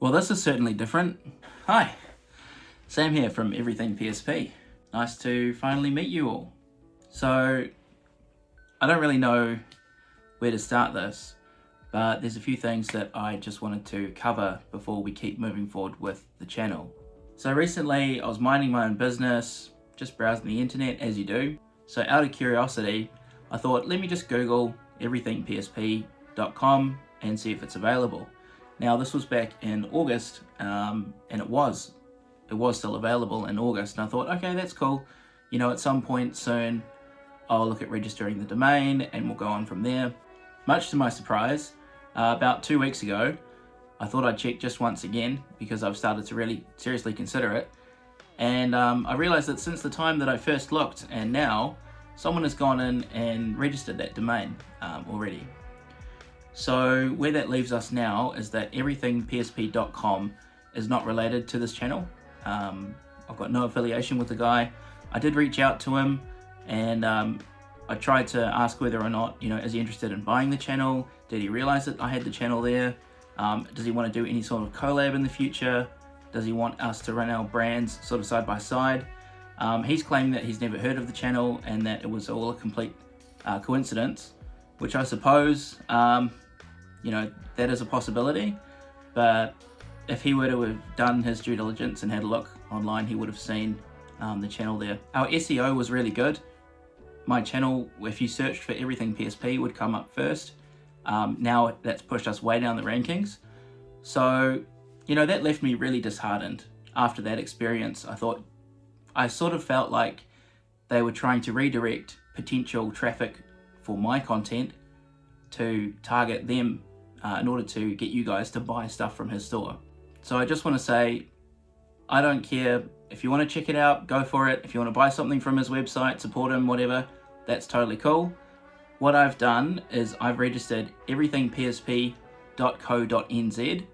Well, this is certainly different. Hi, Sam here from Everything PSP. Nice to finally meet you all. So, I don't really know where to start this, but there's a few things that I just wanted to cover before we keep moving forward with the channel. So recently I was minding my own business, just browsing the internet as you do. So out of curiosity, I thought, let me just Google everythingpsp.com and see if it's available. Now this was back in August, and it was still available in August, and I thought, okay, that's cool. You know, at some point soon, I'll look at registering the domain and we'll go on from there. Much to my surprise, about 2 weeks ago, I thought I'd check just once again because I've started to really seriously consider it. And I realized that since the time that I first looked and now, someone has gone in and registered that domain already. So where that leaves us now is that everythingpsp.com is not related to this channel. I've got no affiliation with the guy. I did reach out to him and I tried to ask whether or not, is he interested in buying the channel? Did he realize that I had the channel there? Does he want to do any sort of collab in the future? Does he want us to run our brands sort of side by side? He's claiming that he's never heard of the channel and that it was all a complete coincidence, which I suppose, that is a possibility. But if he were to have done his due diligence and had a look online, he would have seen the channel there. Our SEO was really good. My channel, if you searched for Everything PSP, would come up first. Now that's pushed us way down the rankings. So, that left me really disheartened. After that experience, I sort of felt like they were trying to redirect potential traffic for my content to target them in order to get you guys to buy stuff from his store. So I just want to say, I don't care. If you want to check it out, go for it. If you want to buy something from his website, support him, whatever, that's totally cool. What I've done is I've registered everythingpsp.co.nz.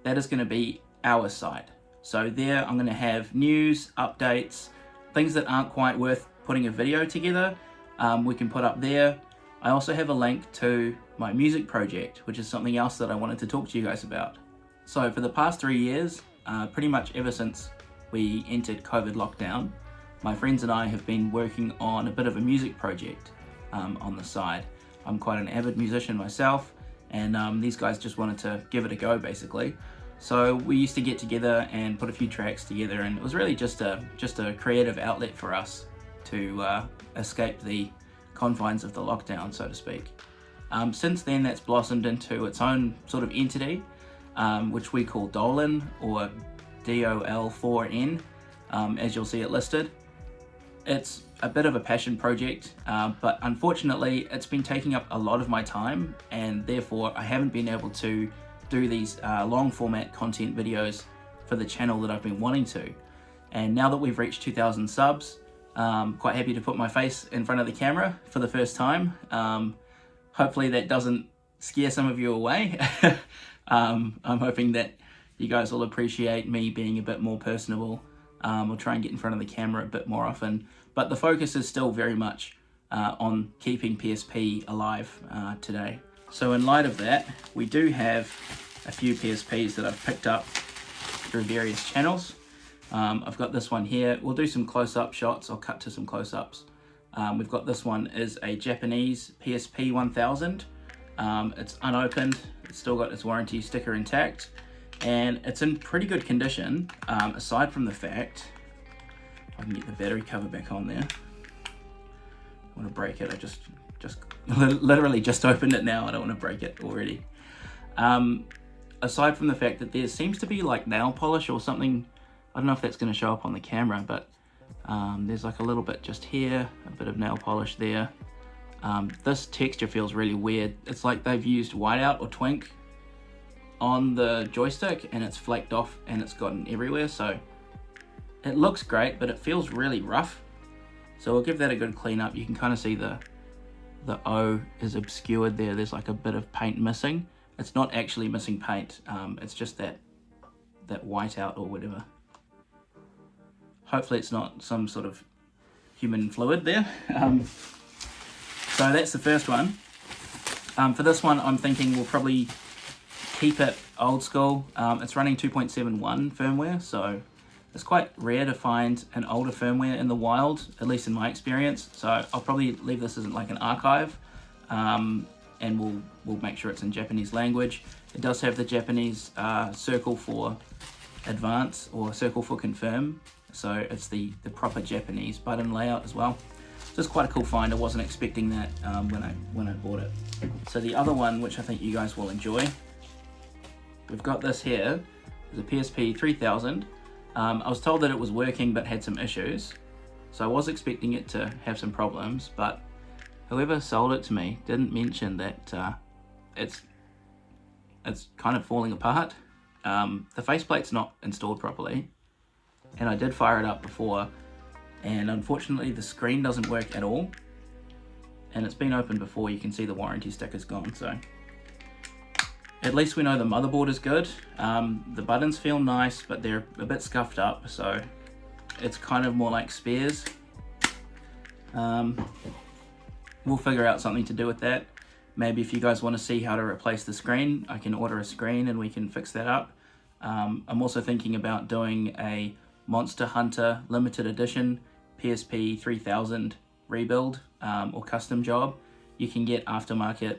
That is going to be our site. So there I'm going to have news, updates, things that aren't quite worth putting a video together, we can put up there. I also have a link to my music project, which is something else that I wanted to talk to you guys about. So for the past 3 years, pretty much ever since we entered COVID lockdown, my friends and I have been working on a bit of a music project on the side. I'm quite an avid musician myself, and these guys just wanted to give it a go basically. So we used to get together and put a few tracks together, and it was really just a creative outlet for us to escape the confines of the lockdown, so to speak. Since then, that's blossomed into its own sort of entity, which we call Dolan, or DOL4N, as you'll see it listed. It's a bit of a passion project, but unfortunately it's been taking up a lot of my time, and therefore I haven't been able to do these long format content videos for the channel that I've been wanting to. And now that we've reached 2,000 subs, quite happy to put my face in front of the camera for the first time. Hopefully that doesn't scare some of you away. I'm hoping that you guys will appreciate me being a bit more personable. We'll try and get in front of the camera a bit more often, but the focus is still very much on keeping PSP alive today. So in light of that, we do have a few PSPs that I've picked up through various channels. I've got this one here. We'll do some close-up shots. I'll cut to some close-ups. We've got this one is a Japanese PSP 1000. It's unopened. It's still got its warranty sticker intact, and it's in pretty good condition, aside from the fact, if I can get the battery cover back on there. I want to break it. I just literally just opened it now. I don't want to break it already. Aside from the fact that there seems to be like nail polish or something, I don't know if that's going to show up on the camera, but there's like a little bit just here, a bit of nail polish there. This texture feels really weird. It's like they've used whiteout or twink on the joystick and it's flaked off and it's gotten everywhere. So it looks great, but it feels really rough. So we'll give that a good clean up. You can kind of see the O is obscured there. There's like a bit of paint missing. It's not actually missing paint. It's just that whiteout or whatever. Hopefully it's not some sort of human fluid there. So that's the first one. For this one, I'm thinking we'll probably keep it old school. It's running 2.71 firmware, so it's quite rare to find an older firmware in the wild, at least in my experience. So I'll probably leave this as like an archive, and we'll make sure it's in Japanese language. It does have the Japanese circle for advance or circle for confirm, so it's the proper Japanese button layout as well. So it's quite a cool find. I wasn't expecting that when I bought it. So the other one, which I think you guys will enjoy, we've got this here, the PSP 3000. I was told that it was working but had some issues, so I was expecting it to have some problems, but whoever sold it to me didn't mention that it's kind of falling apart. The faceplate's not installed properly, and I did fire it up before, and unfortunately the screen doesn't work at all, and it's been opened before. You can see the warranty sticker's gone, so at least we know the motherboard is good. The buttons feel nice, but they're a bit scuffed up, so it's kind of more like spares. We'll figure out something to do with that. Maybe if you guys want to see how to replace the screen, I can order a screen and we can fix that up. I'm also thinking about doing a Monster Hunter limited edition PSP 3000 rebuild or custom job. You can get aftermarket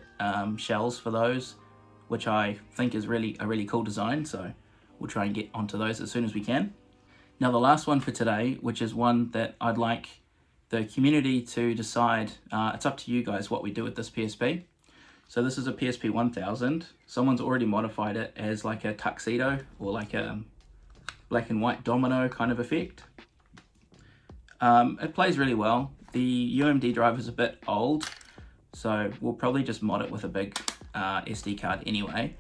shells for those, which I think is really a really cool design, so we'll try and get onto those as soon as we can. Now the last one for today, which is one that I'd like the community to decide, it's up to you guys what we do with this PSP. So this is a PSP 1000. Someone's already modified it as like a tuxedo or like a black and white domino kind of effect. It plays really well. The UMD drive is a bit old, so we'll probably just mod it with a big SD card anyway.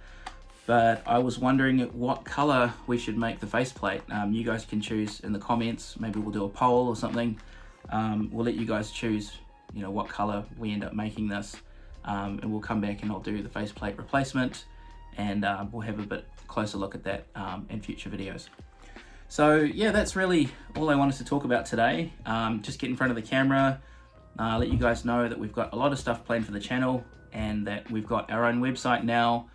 But I was wondering what color we should make the faceplate. You guys can choose in the comments. Maybe we'll do a poll or something. We'll let you guys choose, you know, what color we end up making this, and we'll come back and I'll do the faceplate replacement, and we'll have a bit closer look at that in future videos. So yeah, that's really all I wanted to talk about today. Just get in front of the camera, let you guys know that we've got a lot of stuff planned for the channel, and that we've got our own website now,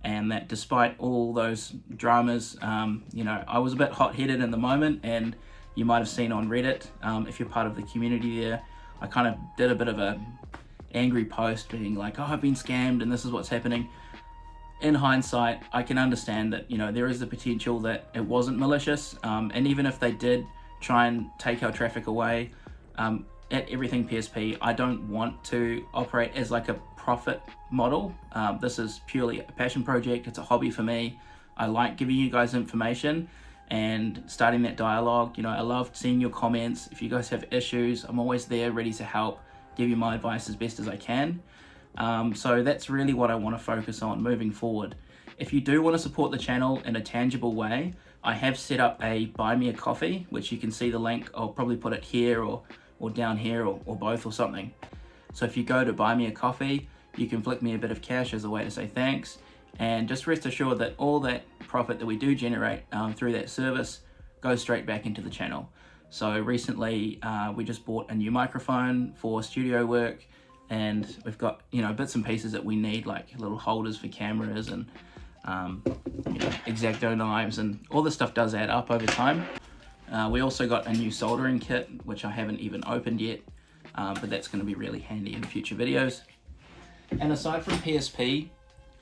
and that despite all those dramas, you know, I was a bit hot-headed in the moment, and you might have seen on Reddit, if you're part of the community there, I kind of did a bit of a angry post being like, oh, I've been scammed and this is what's happening. In hindsight, I can understand that, you know, there is the potential that it wasn't malicious, and even if they did try and take our traffic away, at Everything PSP, I don't want to operate as like a profit model. This is purely a passion project. It's a hobby for me. I like giving you guys information and starting that dialogue. You know, I love seeing your comments. If you guys have issues, I'm always there ready to help, give you my advice as best as I can. So that's really what I want to focus on moving forward. If you do want to support the channel in a tangible way, I have set up a Buy Me a Coffee, which you can see the link. I'll probably put it here or down here or both or something. So if you go to Buy Me a Coffee, you can flick me a bit of cash as a way to say thanks, and just rest assured that all that profit that we do generate through that service goes straight back into the channel. So recently we just bought a new microphone for studio work, and we've got, you know, bits and pieces that we need, like little holders for cameras and you know, X-Acto knives, and all this stuff does add up over time. We also got a new soldering kit, which I haven't even opened yet, but that's going to be really handy in future videos. And aside from PSP,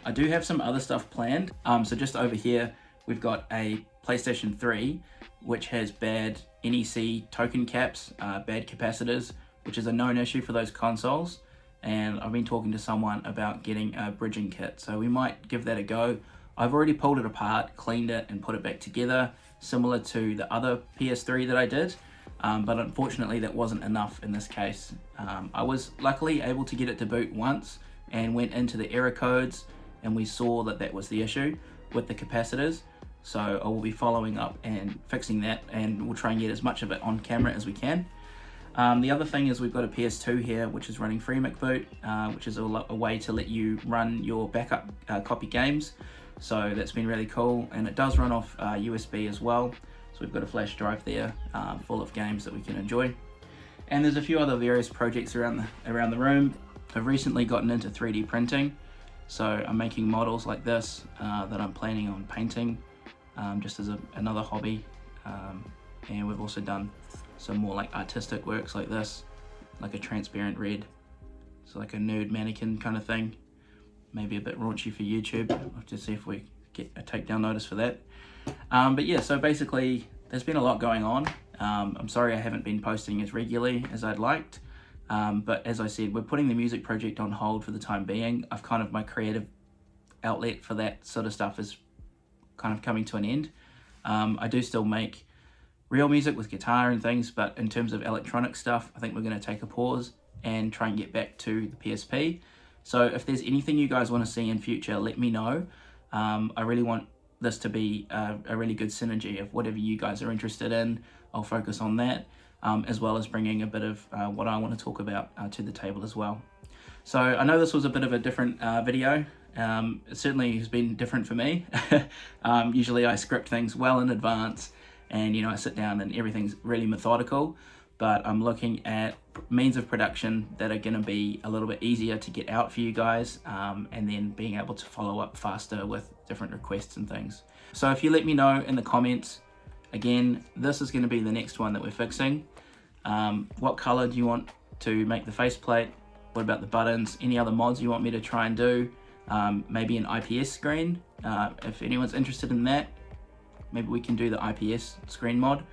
I do have some other stuff planned. So just over here, we've got a PlayStation 3, which has bad NEC token caps, bad capacitors, which is a known issue for those consoles. And I've been talking to someone about getting a bridging kit, so we might give that a go. I've already pulled it apart, cleaned it, and put it back together, similar to the other PS3 that I did, but unfortunately that wasn't enough in this case. I was luckily able to get it to boot once and went into the error codes, and we saw that that was the issue with the capacitors. So I will be following up and fixing that, and we'll try and get as much of it on camera as we can. The other thing is we've got a PS2 here, which is running FreeMic boot, which is a way to let you run your backup copy games. So that's been really cool, and it does run off USB as well. So we've got a flash drive there full of games that we can enjoy. And there's a few other various projects around the room. I've recently gotten into 3D printing, So I'm making models like this that I'm planning on painting just as another hobby. And we've also done some more like artistic works like this, like a transparent red, so like a nude mannequin kind of thing. Maybe a bit raunchy for YouTube. I'll have to see if we get a takedown notice for that. But yeah, so basically there's been a lot going on. I'm sorry I haven't been posting as regularly as I'd liked. But as I said, we're putting the music project on hold for the time being. I've kind of, my creative outlet for that sort of stuff is kind of coming to an end. I do still make real music with guitar and things, but in terms of electronic stuff, I think we're going to take a pause and try and get back to the PSP. So if there's anything you guys want to see in future, let me know. I really want this to be a really good synergy of whatever you guys are interested in. I'll focus on that, as well as bringing a bit of what I want to talk about to the table as well. So I know this was a bit of a different video. It certainly has been different for me. Usually I script things well in advance, and I sit down and everything's really methodical, but I'm looking at means of production that are going to be a little bit easier to get out for you guys, and then being able to follow up faster with different requests and things. So if you let me know in the comments, again, this is going to be the next one that we're fixing. What color do you want to make the faceplate? What about the buttons? Any other mods you want me to try and do? Maybe an IPS screen, if anyone's interested in that. Maybe we can do the IPS screen mod.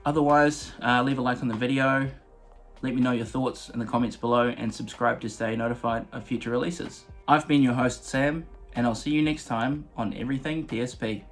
Otherwise, leave a like on the video, let me know your thoughts in the comments below, and subscribe to stay notified of future releases. I've been your host, Sam, and I'll see you next time on Everything PSP.